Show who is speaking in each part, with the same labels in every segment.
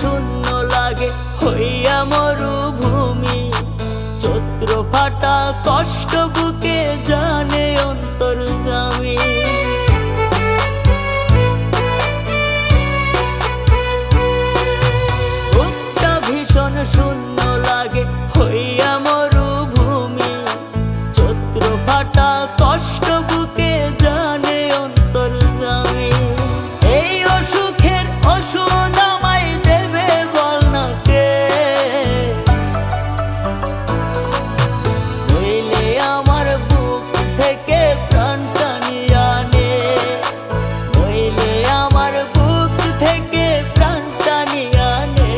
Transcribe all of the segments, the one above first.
Speaker 1: শূন্য লাগে হইয়া মরুভূমি। চৈত্র ফাটা কষ্ট বুকে জানে অন্তর্যামী। বুকটা ভীষণ শূন্য লাগে হইয়া মরুভূমি। চৈত্র ফাটা কষ্ট বুকে জানে অন্তর্যামী। এই অসুখের ওষুধ আমায় দেবে বল না কে? নইলে আমার বুক থেকে প্রাণটা নিয়ে আনে। নইলে আমার বুক থেকে প্রাণটা নিয়ে আনে।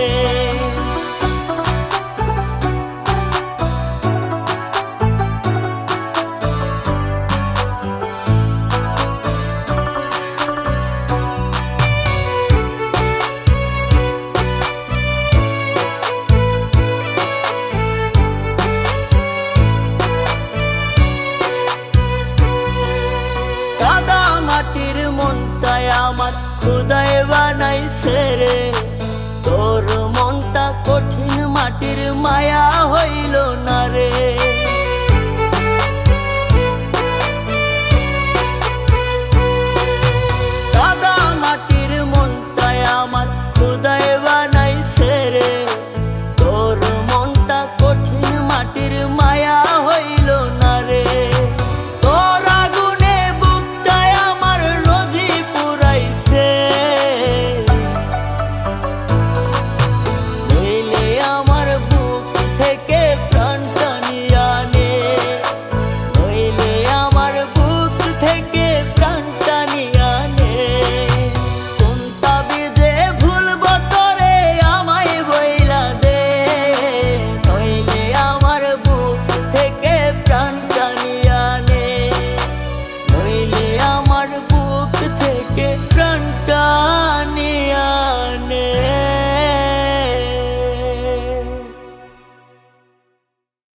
Speaker 1: কাদা মাটির মনটায় আমার খোদায় বানাইছে রে। তোর মনটা কঠিন মাটির মায়া হইল না রে।